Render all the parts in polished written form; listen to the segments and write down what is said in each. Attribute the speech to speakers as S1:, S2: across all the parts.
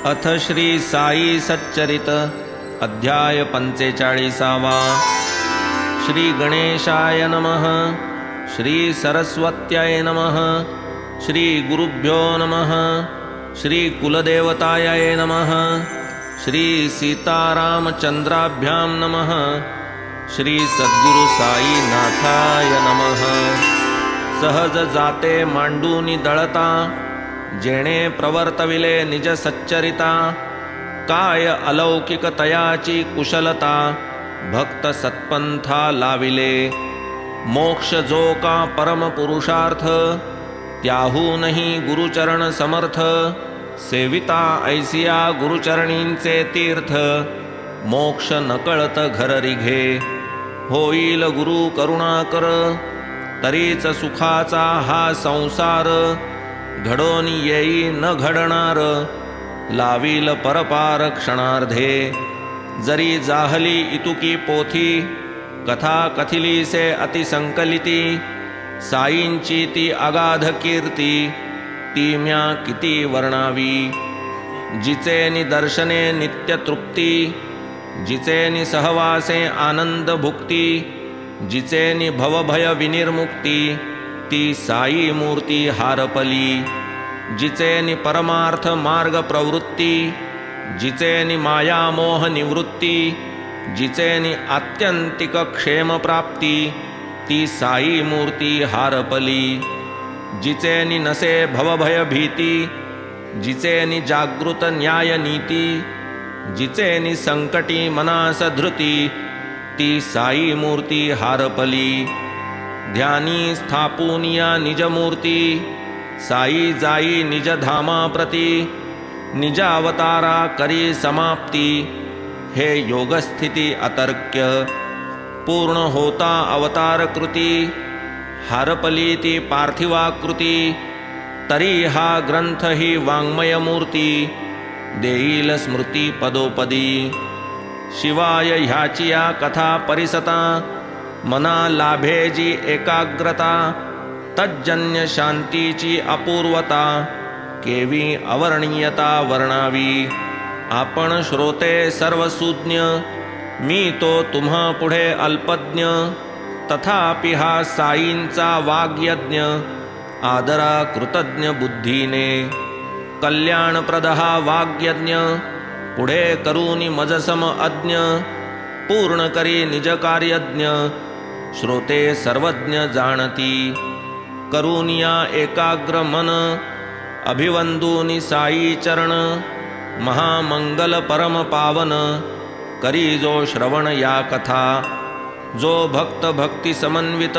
S1: अथ श्री साई सच्चरित अध्याय 45। श्री गणेशाय नमः। श्री सरस्वत्याय नमः। श्री गुरुभ्यो नमः। श्री कुलदेवताय नमः। श्री सीतारामचंद्राभ्यां नमः। श्री सद्गुरु साई नाथाय नमः। सहज जाते मांडूनी दळता, जेणे प्रवर्तविले निज सच्चरिता। काय अलौकिक तयाची कुशलता, भक्त सत्पंथा लाविले। मोक्ष जो का परम पुरुषार्थ, त्याहूनही गुरुचरण समर्थ। सेविता ऐसिया गुरुचरणींचे तीर्थ, मोक्ष नकळत घर रिघे। होईल गुरु करुणाकर, तरीच सुखाचा हा संसार। घडोनी येई न घडणार, लावील परपार क्षणार्धे। जरी जाहली इतुकी पोथी, कथा कथिलीसे अतिसंकलिती। साईंची ती अगाध कीर्ती, ती म्या किती वर्णावी। जिचे निदर्शने नित्य तृप्ती, जिचे नि सहवासे आनंद भुक्ती। जिचे नि भवभय विनिर्मुक्ती, ती साई मूर्ती हारपली। जिचे नि परमार्थ मार्ग प्रवृत्ती, जिचे नि माया मोह निवृत्ती। जिचे नि आत्यंतिक क्षेम प्राप्ती, ती साई मूर्ती हारपली। जिचे नि नसे भवभय भीती, जिचे नि जागृत न्याय नीती। जिचे नि संकटी मनास धृती, ती साई मूर्ती हारपली। ध्यानी स्थापूनिया निजमूर्ती, साई जाई निज धामा प्रती। निजावतारा करी समाप्ती, हे योगस्थिती अतर्क्य। पूर्ण होता अवतार कृती, हारपली ती पार्थिवाकृती। तरी हा ग्रंथ ही वाङ्मय मूर्ती, देईल स्मृती पदोपदी। शिवाय ह्याची या कथा परिसता, मना लाभे जी एकाग्रता। तज्जन्य शांतीची अपूर्वता, केवी अवर्णीयता वर्णावी। आपण श्रोते सर्वसूज्ञ, मी तो तुम्हा पुढे अल्पज्ञ। तथापि हा साईंचा वाग्यज्ञ, आदरा कृतज्ञ बुद्धीने। कल्याणप्रद हा वाग्यज्ञ, पुढे करूनी मजसम अज्ञ। पूर्ण करी निज कार्यज्ञ, श्रोते सर्वज्ञ जाणती। करूनिया एकाग्र मन, अभिवंदूनि साई चरण। महामंगल परम पावन, करी जो श्रवण या कथा। जो भक्त भक्ति समन्वित,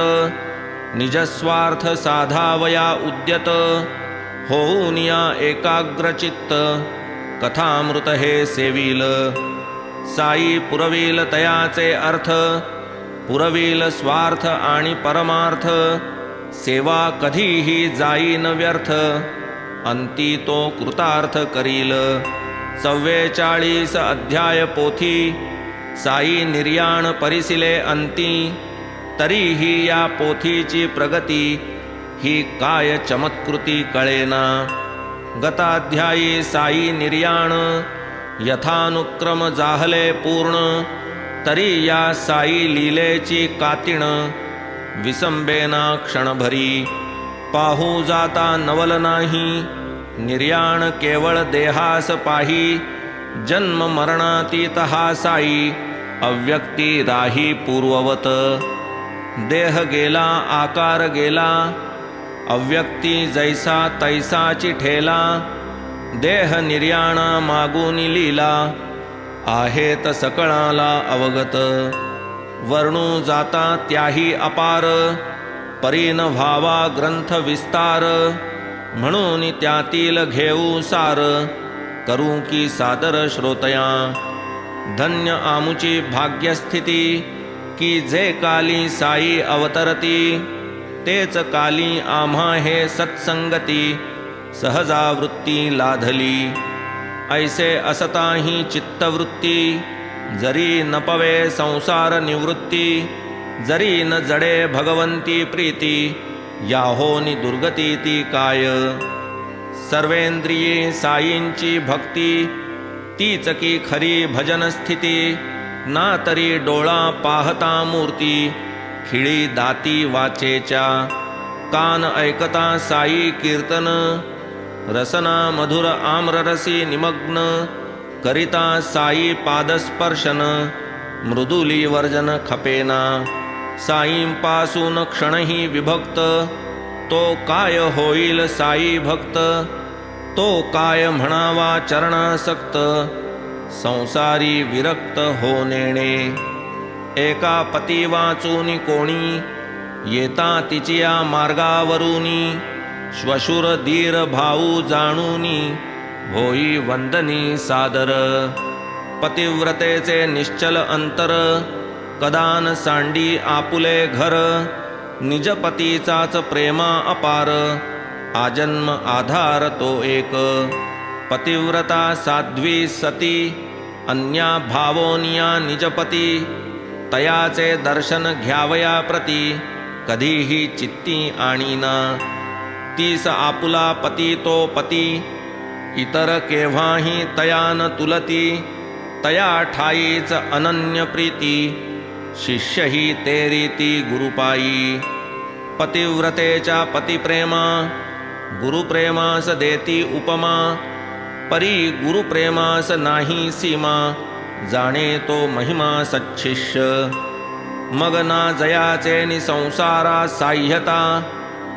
S1: निजस्वार्थ साधावया उद्यत। होऊनिया एकाग्र चित्त, कथामृत हे सेविल। साई पुरविल तयाचे अर्थ, पुरविल स्वार्थ आणि परमार्थ। सेवा कधीही जाई न व्यर्थ, अंती तो कृतार्थ करील। 44 अध्याय पोथी, साई निर्याण परिसिले अंती। तरीही या पोथीची प्रगती, ही काय चमत्कृती कळेना। गताध्यायी साई निर्याण, यथानुक्रम जाहले पूर्ण। तरी या साई लीलेची कातिण, विसंबेना क्षणभरी। पाहू जाता नवल नाही, निर्याण केवळ देहास पाही। जन्म मरणातीत हा साई, अव्यक्ती राही पूर्ववत। देह गेला आकार गेला, अव्यक्ती जैसा तैसाची ठेला। देह निर्याणा मागूनी लीला, आहेत सकळाला अवगत। वर्णू जाता त्याही अपार, परीन व्हावा ग्रंथ विस्तार। म्हणून त्यातील घेऊ सार, करू की सादर श्रोतया। धन्य आमुची भाग्यस्थिती, की जे काली साई अवतरती। तेच काली आम्हा हे सत्संगती, सहजावृत्ती लाधली। ऐसे असताही चित्तवृत्ती, जरी न पवे संसार निवृत्ती। जरी न जडे भगवंती प्रीती, याहोनी दुर्गती ती काय। सर्वेंद्रिये साईंची भक्ती, तीच की खरी भजन स्थिती. ना तरी डोळा पाहता मूर्ती, खिळी दाती वाचेच्या. कान ऐकता साई कीर्तन, रसना मधुर आम्ररसी निमग्न. करिता साई पादस्पर्शन, मृदुली वर्जन खपेना. साईंपासून क्षणही विभक्त, तो काय होईल साई भक्त. तो काय म्हणावा चरणासक्त, संसारी विरक्त हो नेणे. एका पती वाचूनी कोणी, येता तिचिया मार्गावरूनी. श्वशुर धीर भाऊ जाणूनी, होई वंदनी सादर. पतिव्रतेचे निश्चल अंतर, कदान सांडी आपुले घर. निजपतीचाच प्रेमा अपार, आजन्म आधार तो एक. पतिव्रता साध्वी सती, अन्या भावोनिया निजपती. तयाचे दर्शन घ्यावया प्रती, कधीही चित्ती आणीना. तीस आपुला पती तो पती, इतर केव्हाही तया न तुलती. तया ठाईच अनन्य प्रीती, शिष्यही ते रीती गुरुपायी. पतिव्रतेच्या पतिप्रेमा, गुरुप्रेमास देती उपमा. परी गुरुप्रेमास नाही सीमा, जाणे तो महिमा सच्छिष्य. मग ना जयाचे नि संसारा साह्यता,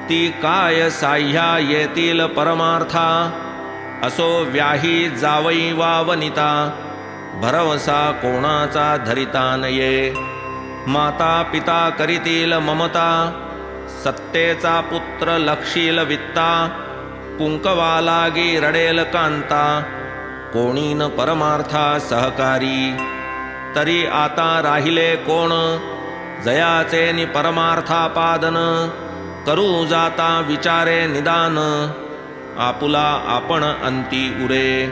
S1: ती काय साह्या येतील परमार्था. असो व्याही जावई वा वनिता, भरवसा कोणाचा धरिता नये. माता पिता करीतील ममता, सत्तेचा पुत्र लक्षील वित्ता. कुंकवा लागी रडेल कांता, कोणी न परमार्था सहकारी. तरी आता राहिले कोण, जयाचे नि परमार्थापादन. करू जाता विचारे निदान, आपुला आपण अंती उरे.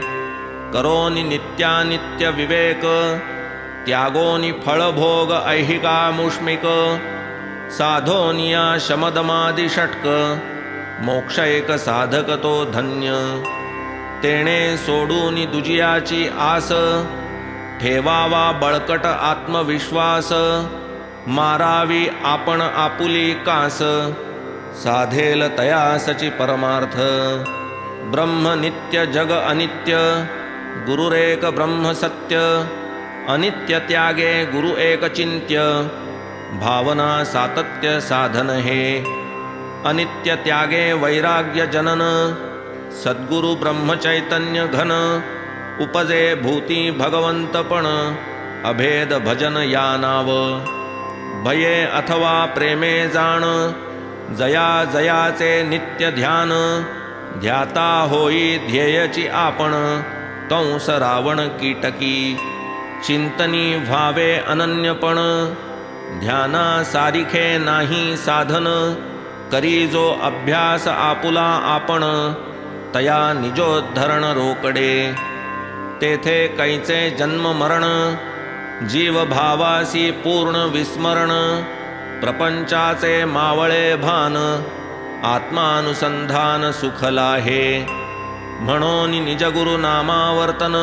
S1: करोनी नित्यानित्य विवेक, त्यागोनी फळभोग ऐहिका मुष्मिक. साधोनिया शमदमादी षटक, मोक्ष एक साधक तो धन्य. तेणे सोडूनी दुजियाची आस, ठेवावा बळकट आत्मविश्वास. मारावी आपण आपुली कास, साधेल तयासची परमार्थ. ब्रह्म नित्य जग अनित्य, गुरुरेक ब्रह्म सत्य. अनित्य त्यागे गुरु एक चिंत्य, भावना सातत्य साधन हे. अनित्य त्यागे वैराग्य जनन, सद्गुरु ब्रह्मचैतन्य घन. उपजे भूती भगवंतपण, अभेद भजन या नाव. भये अथवा प्रेमे जाण, जया जयाचे नित्य ध्यान. ध्याता होई ध्येयची आपण, कंस रावण कीटकी. चिंतनी व्हावे अनन्यपण, ध्याना सारिखे नाही साधन. करी जो अभ्यास आपुला आपण, तया निजोद्धरण रोकडे. तेथे कैचे जन्म मरण, जीव भावासी पूर्ण विस्मरण. प्रपंचाचे मावळे भान, आत्मानुसंधान सुखलाहे. म्हणून निजगुरु नामावर्तन,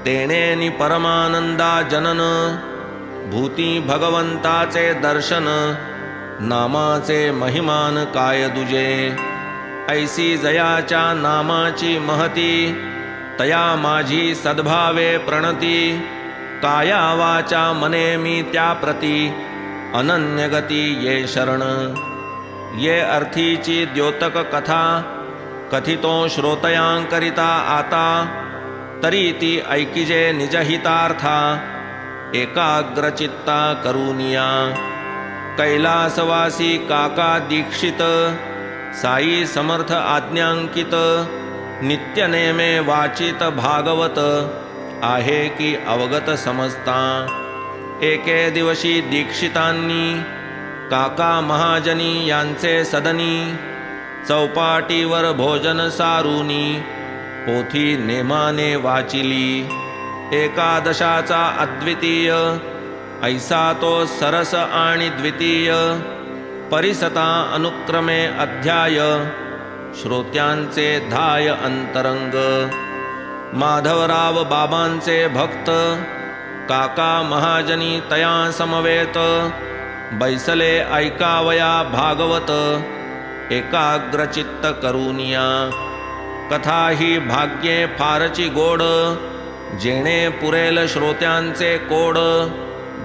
S1: तेणेनी परमानंदा जनन. भूती भगवंताचे दर्शन, नामाचे महिमान काय दुजे. ऐसी जयाच्या नामाची महती, तया माझी सद्भावे प्रणती. काया वाचा मने मी त्या प्रती, अनन्यगती ये शरण. ये अर्थीची द्योतक कथा, कथितो श्रोतयांकरिता आता. तरी ती ऐकिजे निजहितार्था, एकाग्रचित्ता करुनिया. कैलासवासी काका दीक्षित, साई समर्थ आज्ञांकित. नित्यनेमे वाचित भागवत, आहे की अवगत समजता. एके दिवशी दीक्षितांनी, काका महाजनी यांचे सदनी. चौपाटीवर भोजन सारुनी, पोथी नेमाने वाचिली. एकादशाचा अद्वितीय, ऐसा तो सरस आणि द्वितीय. परिसता अनुक्रमे अध्याय, श्रोत्यांचे धाय अंतरंग. माधवराव बाबांचे भक्त काका महाजनी तया समवेत. बैसले ऐकावया भागवत एकाग्रचित्त करुनिया. कथा ही भाग्ये फारची गोड, जेणे पुरेल श्रोत्यांचे कोड.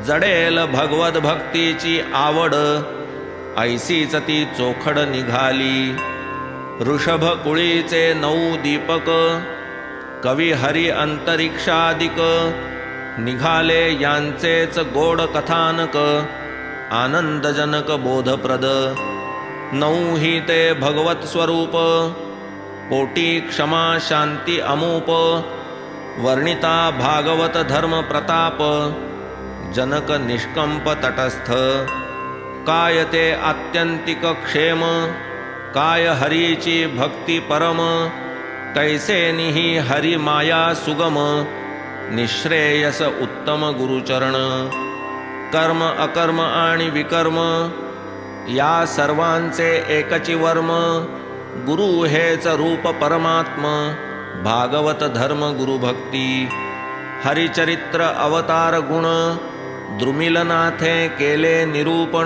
S1: जडेल भगवत भक्तीची आवड, ऐसीच ती चोखड निघाली. ऋषभ कुळीचे 9 दीपक, कवी हरी अंतरिक्षादिक. निघाले यांचेच गोड कथानक, आनंदजनक बोधप्रद. 9 ही ते भगवत स्वरूप, कोटी क्षमा शांती अमूप. वर्णिता भागवत धर्म प्रताप, जनक निष्कंप तटस्थ. काय ते आत्यंतिक क्षेम, काय हरीची भक्ती परम. कैसे निही हरी माया सुगम, निश्रेयस उत्तम गुरुचरण. कर्म अकर्म आणि विकर्म, या सर्वांचे एकची वर्म. गुरु हेच रूप परमात्म, भागवत धर्म गुरुभक्ती. हरिचरित्र अवतार गुण, द्रुमिलनाथे केले निरूपण.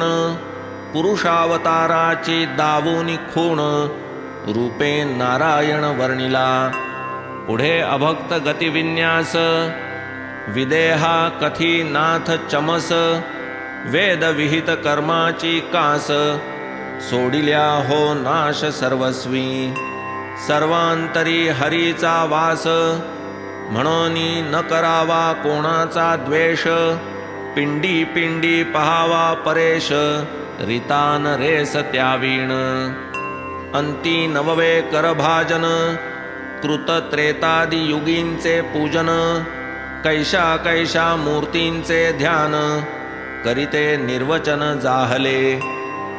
S1: पुरुषावताराची दावूनी खूण, रूपे नारायण वर्णिला. पुढे अभक्त गतिविन्यास, विदेहा कथी नाथ चमस. वेद विहित कर्माची कास, सोडिल्या हो नाश सर्वस्वी. सर्वांतरी हरीचा वास, म्हणोनी न करावा कोणाचा द्वेष. पिंडी पिंडी पहावा परेश, रितान रेस त्यावीण. अंती नववे करभाजन, कृत त्रेतादि युगींचे पूजन. कैशा कैशा मूर्तींचे ध्यान, करिते निर्वचन जाहले.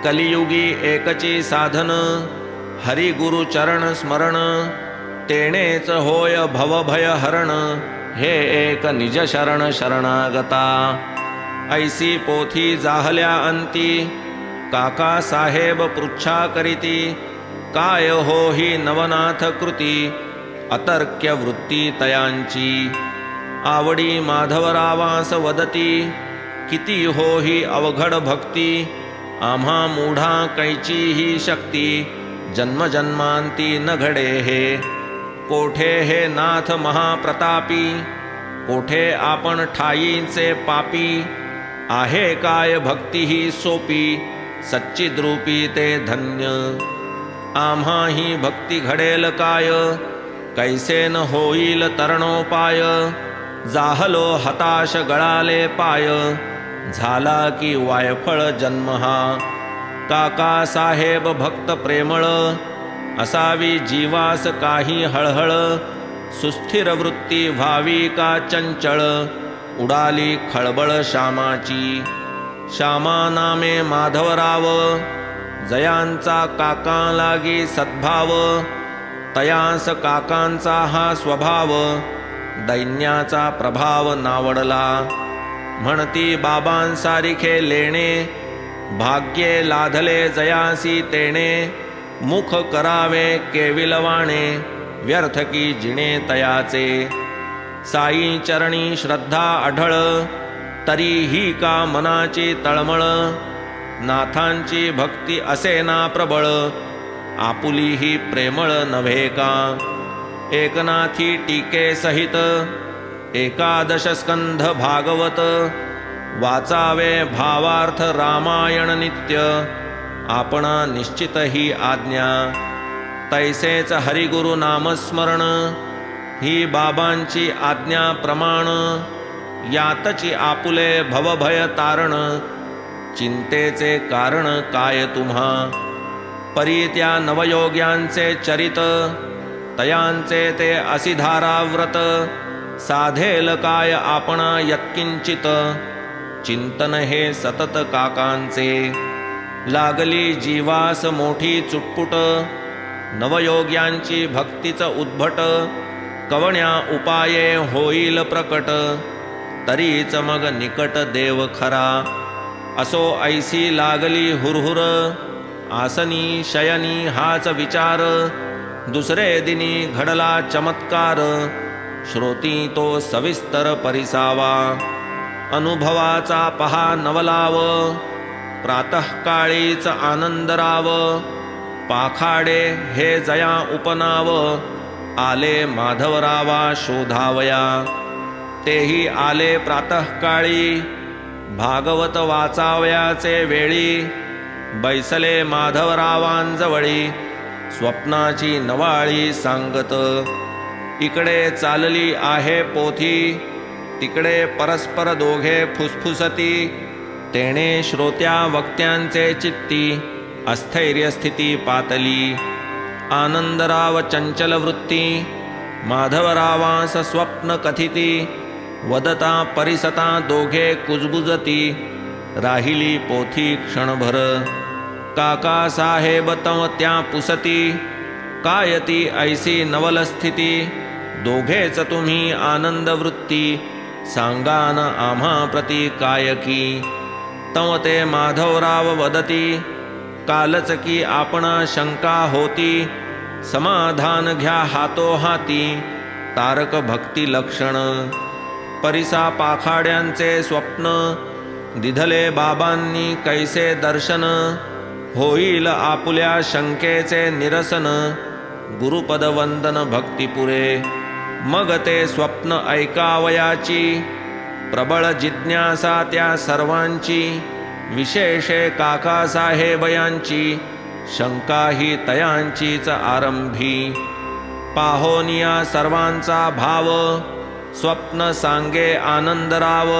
S1: कलियुगी एकची साधन, हरी गुरु चरण स्मरण. तेणेच होय भवभय हरण, हे एक निज शरण शरणागता. ऐसी पोथी जाहल्या अंती, काका साहेब पृच्छा करीती. काय हो ही नवनाथ कृती, अतर्क्य वृत्ती तयांची. आवडी माधवरावास वदती, किती हो ही अवघड भक्ती. आम्हा मूढा कैची ही शक्ती, जन्मजन्मांती न घडे हे. कोठे हे नाथ महाप्रतापी, कोठे आपण ठाईचे पापी. आहे काय भक्ती ही सोपी, सच्चिद्रूपी ते धन्य. आम्हा ही भक्ती घडेल काय, कैसे न होईल तरणोपाय. जाहलो हताश गळाले पाय, झाला की वायफळ जन्म हा. काका साहेब भक्त प्रेमळ, असावी जीवास काही हळहळ. सुस्थिर वृत्ती व्हावी का चंचळ, उडाली खळबळ श्यामाची. श्यामा नामे माधवराव, जयांचा काका लागी सद्भाव. तयास काकांचा हा स्वभाव, दैन्याचा प्रभाव नावडला. म्हणती बाबांसारिखे लेणे, भाग्ये लाधले जयासी तेणे. मुख करावे केविलवाणे, व्यर्थ की जिणे तयाचे. साई चरणी श्रद्धा आढळ, तरीही का मनाची तळमळ. नाथांची भक्ती असे ना प्रबळ, आपुली ही प्रेमळ नव्हे का. एकनाथी टीके सहित, 11 स्कंध भागवत. वाचावे भावार्थ रामायण नित्य, आपणा निश्चित ही आज्ञा. तैसेच हरिगुरु नामस्मरण, ही बाबांची आज्ञा प्रमाण. यातची आपुले भवभय तारण, चिंतेचे कारण काय तुम्हा. परी त्या नवयोग्यांचे चरित, तयांचे ते असिधाराव्रत. साधेल काय आपणा यत्किंचित, चिंतन हे सतत काकांचे. लागली जीवास मोठी चुटपुट, नवयोग्यांची भक्तीच उद्भट. कवण्या उपाये होईल प्रकट, तरीच मग निकट देव खरा. असो ऐसी लागली हुरहुर, आसनी शयनी हाच विचार, दुसरे दिनी घडला चमत्कार, श्रोती तो सविस्तर परिसावा, अनुभवाचा पहा नवलाव, प्रातःकाळीच आनंदराव, पाखाडे हे जया उपनाव, आले माधवरावा शोधावया, तेही आले प्रातःकाळी, भागवत वाचावयाचे वेळी, बैसले माधवरावांजवळी, स्वप्नाची नवाळी सांगत, इकडे चालली आहे पोथी, तिकडे परस्पर दोघे फुसफुसती, तेणे श्रोत्या वक्त्यांचे चित्ती, अस्थैर्य स्थिती पातली, आनंदराव चंचल वृत्ती, माधवरावांस स्वप्न कथिती, वदता परिसता दोघे कुजबुजती, राहिली पोथी क्षणभर, काका साहेब तव त्या पुसती, कायती ऐसी नवल स्थिती, दोघेच तुम्ही आनंद वृत्ती, सांगान आम्हा प्रती कायकी, तव ते माधवराव वदती, कालच की आपणा शंका होती, समाधान घ्या हातोहाती, तारक भक्ती लक्षण, परिसा पाखाड्यांचे स्वप्न, दिधले बाबांनी कैसे दर्शन, होईल आपुल्या शंकेचे निरसन, गुरुपद वंदन भक्तिपुरे, मग ते स्वप्न ऐकावयाची, प्रबळ जिज्ञासा त्या सर्वांची, विशेषे काकासाहेब यांची, शंका ही तयांचीच आरंभी, पाहोनिया सर्वांचा भाव, स्वप्न सांगे आनंदराव,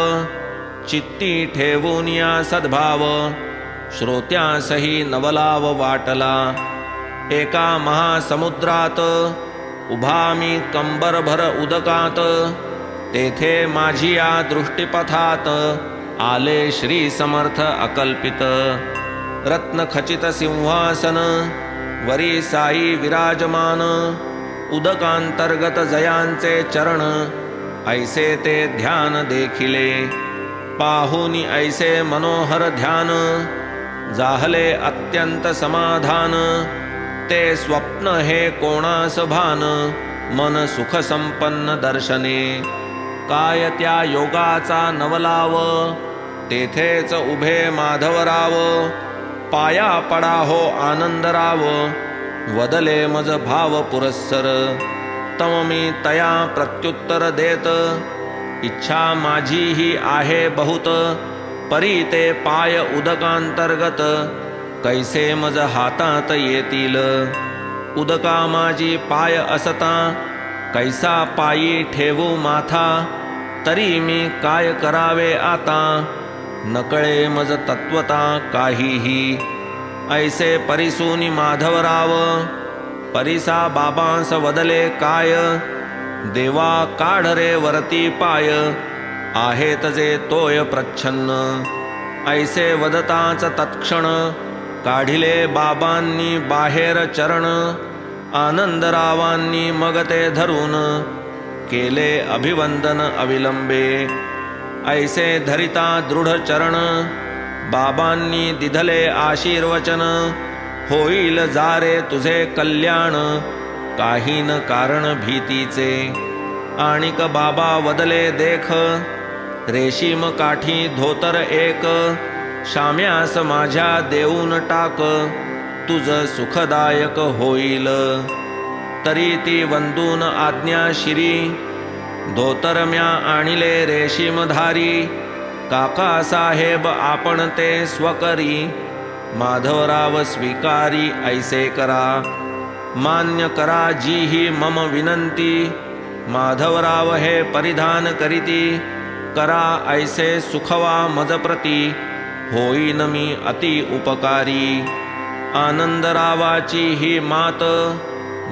S1: चित्ती ठेवूनिया सद्भाव, श्रोत्यासही नवलाव वाटला, एका महासमुद्रात उभा मी कंबरभर उदकात, तेथे माझी या दृष्टीपथात, आले श्री समर्थ अकल्पित, रत्नखचित सिंहासन, वरी साई विराजमान, उदकांतर्गत जयांचे चरण, ऐसे ते ध्यान देखिले, पाहुनी ऐसे मनोहर ध्यान, जाहले अत्यंत समाधान, ते स्वप्न हे कोणास भान, मन सुख संपन्न दर्शने, काय त्या योगाचा नवलाव, तेथेच उभे माधवराव, पाया पडा हो आनंदराव, वदले मज भाव पुरस्सर, तव मी तया प्रत्युत्तर देत, इच्छा माझी ही आहे बहुत, परी ते पाय उदकांतर्गत, कैसे मज हातात येतील, उदका माझी पाय असता, कैसा पायी ठेवू माथा, तरी मी काय करावे आता, नकळे मज तत्वता काहीही, ऐसे परिसूनी माधवराव, परिसा बाबांस वदले काय, देवा काढ रे वरती पाय, आहेत जे तोय प्रच्छन्न, ऐसे वदताच तत्क्षण, काढिले बाबांनी बाहेर चरण, आनंदरावांनी मग ते धरून, केले अभिवंदन अविलंबे, ऐसे धरिता दृढ चरण, बाबांनी दिधले आशीर्वचन, होईल जारे तुझे कल्याण, काही न कारण भीतीचे, आणिक बाबा वदले देख, रेशीम काठी धोतर एक, शाम्यास माझ्या देऊन टाक, तुझ सुखदायक होईल, तरी ती वंदून आज्ञा शिरी, धोतर म्या आणिले रेशीमधारी, काका साहेब आपण ते स्वकरी, माधवराव स्वीकारी ऐसे करा, मान्य करा जी ही मम विनंती, माधवराव हे परिधान करीती, करा ऐसे सुखवा मजप्रती, होईन मी अति उपकारी, आनंदरावाची ही मात,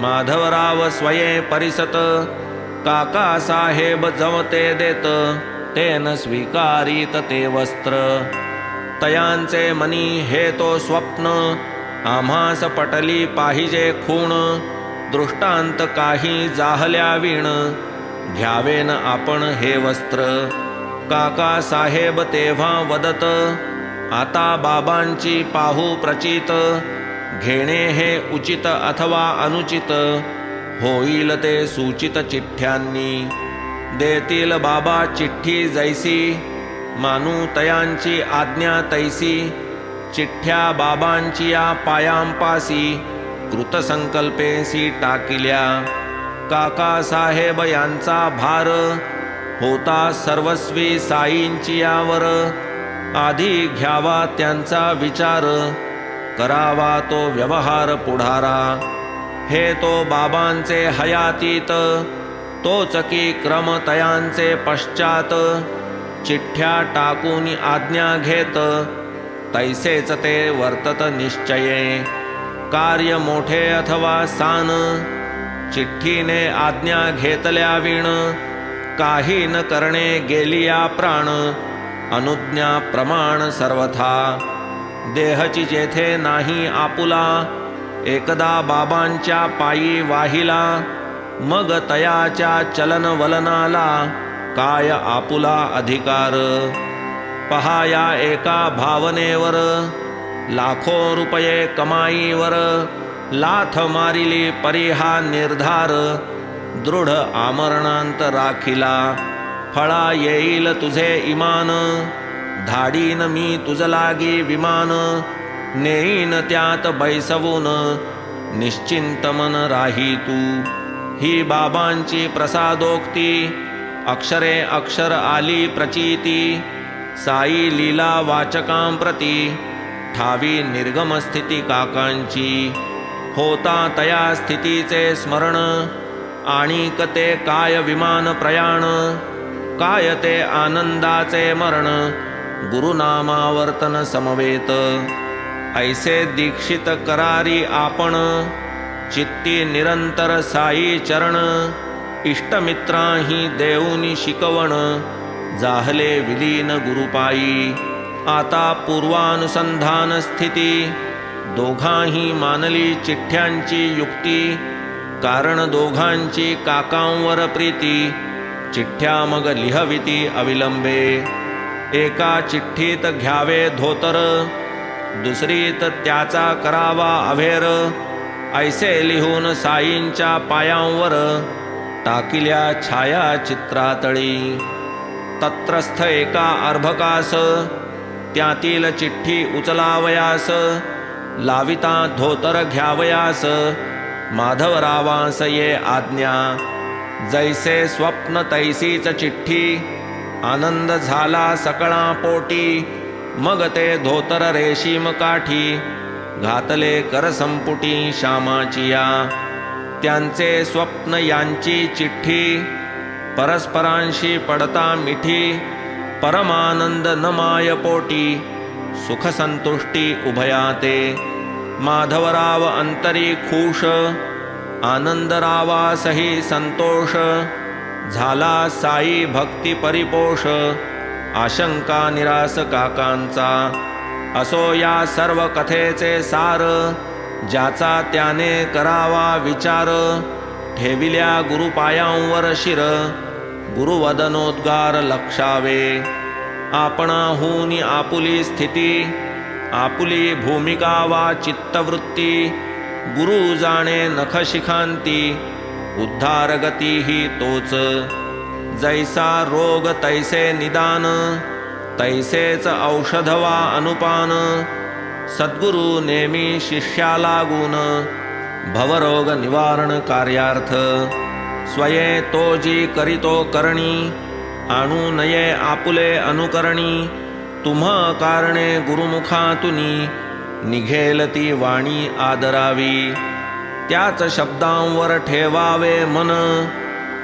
S1: माधवराव स्वये परिसत, काका साहेब जवते देत, तेन स्वीकारित ते वस्त्र, तयांचे मनी हे तो स्वप्न, आम्हास पटली पाहिजे खूण, दृष्टांत काही जाहल्या वीण, घ्यावेन आपण हे वस्त्र, काका साहेब तेव्हा वदत, आता बाबांची पाहू प्रचित, घेणे हे उचित अथवा अनुचित होईल ते सूचित चिठ्ठ्यांनी. देतील बाबा चिठ्ठी जैसी मानू तयांची आज्ञा तैसी. चिठ्ठ्या बाबांची या पायांपासी कृतसंकल्पेसी टाकिल्या. काका साहेब यांचा भार होता सर्वस्वी साईंची यावर. आधी घ्यावा त्यांचा विचार करावा तो व्यवहार पुढारा. हे तो बाबांचे हयातीत तोच की क्रम तयांचे पश्चात. चिठ्ठ्या टाकून आज्ञा घेत तैसेच ते वर्तत निश्चये. कार्य मोठे अथवा सान चिठ्ठीने आज्ञा घेतल्या विण. काही न करणे गेलिया प्राण अनुज्ञा प्रमाण सर्वथा. देहची जेथे नाही आपुला एकदा बाबांच्या पायी वाहिला. मग तयाच्या चलन वलनाला काय आपुला अधिकार. पहा या एका भावनेवर लाखो रुपये कमाईवर. लाथ मारिली परिहा निर्धार दृढ आमरणांत राखिला. फळा येईल तुझे इमान धाडीन मी तुझ लागी विमान. नेईन त्यात बैसवून निश्चिंत मन राही तू. ही बाबांची प्रसादोक्ती अक्षरे अक्षर आली प्रचिती. साई लीला वाचकांप्रती ठावी निर्गम स्थिती काकांची. होता तया स्थितीचे स्मरण आणिक ते काय विमान प्रयाण. काय ते आनंदाचे मरण गुरुनामावर्तन समवेत. ऐसे दीक्षित करारी आपण चित्ती निरंतर साई चरण. इष्टमित्रांही देऊनी शिकवण जाहले विलीन गुरुपायी. आता पूर्वानुसंधान स्थिती दोघांही मानली चिठ्ठ्यांची युक्ती. कारण दोघांची काकांवर प्रीती चिठ्ठ्या मग लिहविती अविलंबे. एका चिठ्ठीत घ्यावे धोतर दुसरीत त्याचा करावा अभेर. ऐसे लिहून साईंच्या पायांवर टाकिल्या छाया चित्रातळी. तत्रस्थ एका अर्भकास त्यातील चिठ्ठी उचलावयास. लाविता धोतर घ्यावयास माधवरावांस ये आज्ञा. जैसे स्वप्न तैसीच चिठ्ठी आनंद झाला सकळा पोटी. मग ते धोतर रेशीम काठी घातले करसंपुटी श्यामाचिया. त्यांचे स्वप्न यांची चिठ्ठी परस्परांशी पडता मिठी. परमानंद न माय पोटी सुख संतुष्टी उभयाते. माधवराव अंतरी खूष आनंदरावासही संतोष. झाला साई भक्ती परिपोष आशंका निरास काकांचा. असो या सर्व कथेचे सार ज्याचा त्याने करावा विचार. ठेविल्या गुरुपायांवर शिर गुरुवदनोद्गार लक्षावे. आपणाहून आपुली स्थिती आपुली भूमिका वा चित्तवृत्ती. गुरु जाणे नखशिखांती उद्धारगती ही तोच. जैसा रोग तैसे निदान तैसेच औषध वा अनुपान. सद्गुरु नेमी शिष्या लागून भवरोग निवारण कार्यार्थ. स्वये तो जी करितो करणी आणू नये आपुले अनुकरणी. तुम्हा कारणे गुरुमुखातुनी निघेल ती वाणी आदरावी. त्याच शब्दांवर ठेवावे मन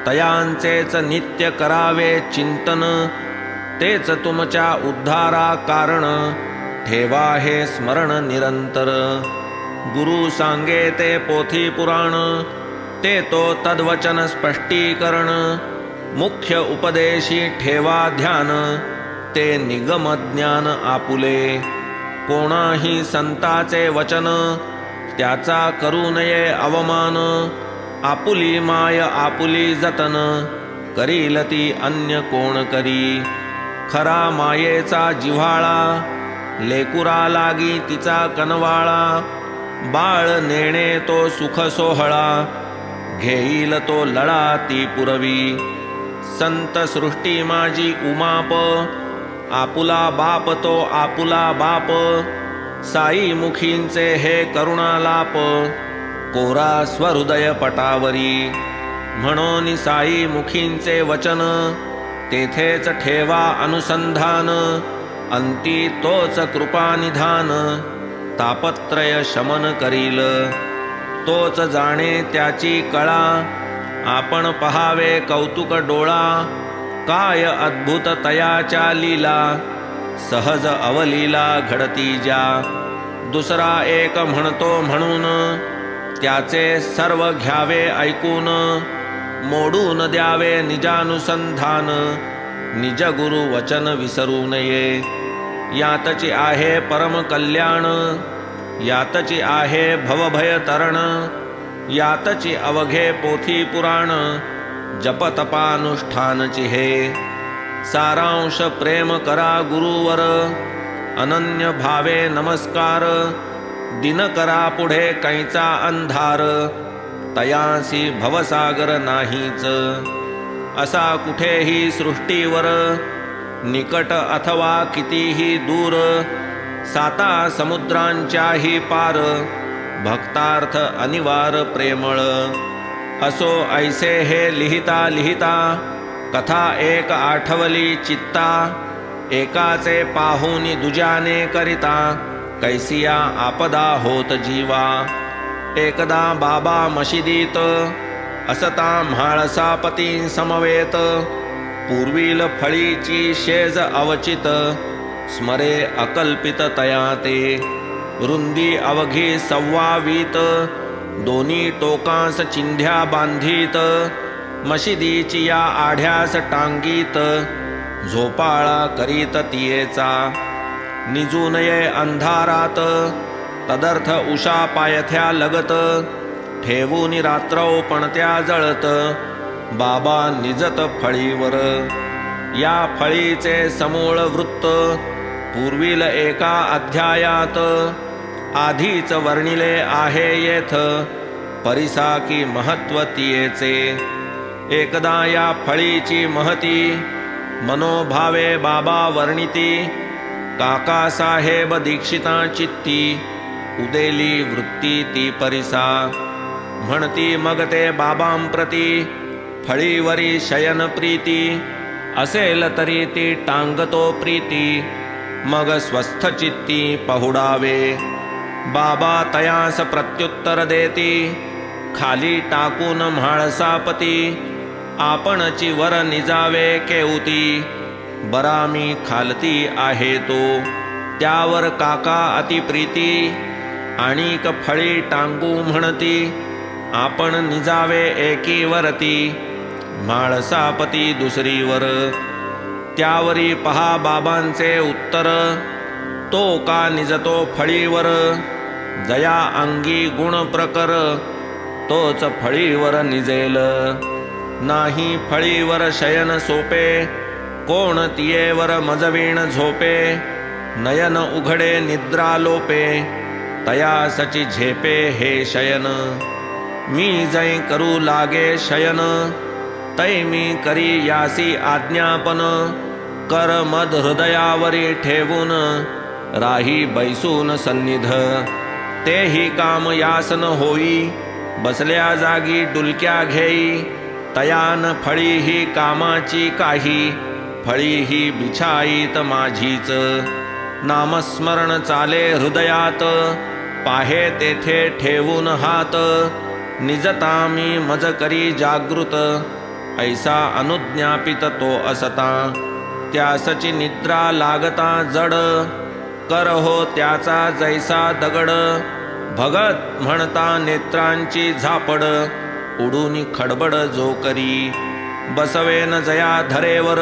S1: तयांचेच नित्य करावे चिंतन. तेच तुमच्या उद्धारा कारण ठेवा हे स्मरण निरंतर. गुरु सांगे ते पोथी पुराण ते तो तद्वचन स्पष्टीकरण. मुख्य उपदेशी ठेवा ध्यान ते निगम ज्ञान आपुले. कोणाही संताचे वचन त्याचा करू नये अवमान. आपुली माय आपुली जतन करील ती अन्य कोण करी. खरा मायेचा जिव्हाळा लेकुरा लागी तिचा कनवाळा. बाळ नेणे तो सुख सोहळा, घेईल तो लळा ती पुरवी. संत सृष्टी माझी उमाप, आपुला बाप तो आपुला बाप. साई मुखींचे हे करुणालाप, कोरा स्वहृदय पटावरी. म्हणून साई मुखींचे वचन, तेथेच ठेवा अनुसंधान. अंती तोच कृपानिधान, तापत्रय शमन करील. तोच जाणे त्याची कळा, आपण पहावे कौतुक डोळा. काय अद्भुत तयाच्या लीला, सहज अवलीला घडती ज्या. दुसरा एक म्हणतो म्हणून, त्याचे सर्व घ्यावे ऐकून. मोडून द्यावे निजानुसंधान, निज गुरु वचन विसरू नये. यातची आहे परम कल्याण, यातची आहे भवभय तरण. यातची अवघे पोथी पुराण, जपतपानुष्ठानची हे. सारांश प्रेम करा गुरुवर, अनन्य भावे नमस्कार. दिन करा पुढे कैचा अंधार, तयासी भवसागर नाहीच. असा कुठेही सृष्टीवर, निकट अथवा कितीही दूर. साता समुद्रांच्याही पार, भक्तार्थ अनिवार प्रेमळ. असो ऐसे हे लिहिता लिहिता, कथा एक आठवली चित्ता. एकाचे पाहुनी दुजाने करिता, कैसिया आपदा होत जीवा. एकदा बाबा मशिदीत, असता म्हाळसापती समवेत. पूर्वील फळीची शेज अवचित, स्मरे अकल्पित तया ते. रुंदी अवघी 26 दोन्ही टोकांस चिंध्या बांधीत. मशिदीची या आढ्यास टांगीत, झोपाळा करीत तियेचा. निजू नये अंधारात, तदर्थ उषा पायथ्या लगत. ठेवून रात्रौ पणत्या जळत, बाबा निजत फळीवर. या फळीचे समूळ वृत्त, पूर्वील एका अध्यायात. आधीच वर्णिले आहे येथ, परिसाकी महत्व तियेचे. एकदा या फळीची महती, मनोभावे बाबा वर्णिती. काका साहेब दीक्षिता चित्ती, उदेली वृत्ती ती परिसा. म्हणती मग ते बाबांप्रती, फळीवरी शयन प्रीती. असेल तरी ती टांगतो प्रीती, मग स्वस्थ चित्ती पहुडावे. बाबा तयास प्रत्युत्तर देती, खाली टाकून म्हाळसापती. आपणची वर निजावे केऊती, बरा मी खालती आहे तो. त्यावर काका अतिप्रीती, आणिक फळी टांगू म्हणती. आपण निजावे एकीवरती, म्हाळसापती दुसरीवर. त्यावरी पहा बाबांचे उत्तर, तो का निजतो फळीवर. जया अंगी गुण प्रकर, तोच फळीवर निजेल. नाही फळीवर शयन सोपे, कोण तियेवर मजवीण झोपे. नयन उघडे निद्रा लोपे, तयासची झेपे हे शयन. मी जै करू लागे शयन, तै मी करी यासी आज्ञापन. कर मद हृदयावरी ठेवून, राही बैसून सन्निध. तेही काम यासन होई, बसल्या जागी डुलक्या घेई. तयान फळी ही कामाची काही, फळी ही बिछाईत माझीच. नामस्मरण चाले हृदयात, पाहे तेथे ठेवून हात. निजता मी मज करी जागृत, ऐसा अनुज्ञापित तो असता. त्यासची निद्रा लागता जड, कर हो त्याचा जैसा दगड. भगत म्हणता नेत्रांची झापड, उडून खडबड जो करी. बसवेन जया धरेवर,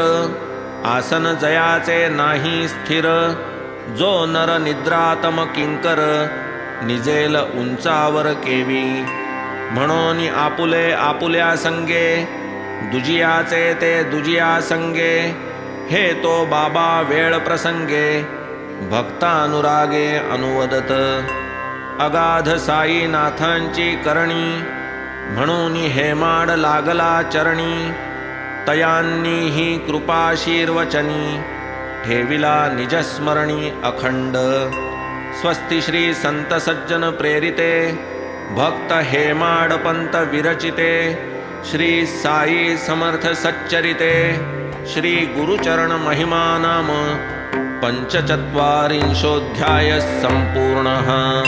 S1: आसन जयाचे नाही स्थिर. जो नर निद्रातम किंकर, निजेल उंचावर केवी. म्हणून आपुले आपुल्या संगे, दुजियाचे ते दुजिया संगे. हे तो बाबा वेळ प्रसंगे, भक्तानुरागे अनुवदत. अगाध साईनाथांची करणी, म्हणून हेमाड लागला चरणी. तयांनी ही कृपाशीर्वचनी, ठेविला निजस्मरणी अखंड. स्वस्ति श्री संत सज्जन प्रेरिते, भक्त हेमाड पंत विरचिते. श्री साई समर्थ सच्चरिते, श्री गुरुचरण महिमा नाम पंचचत्वारिंशोऽध्याय संपूर्णः.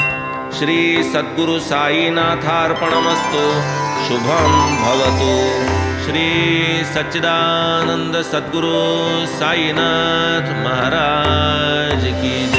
S1: श्री सद्गुरु साईनाथार्पणमस्तु. शुभं भवतु. श्री सच्चिदानंद सद्गुरु साईनाथ महाराज की जय.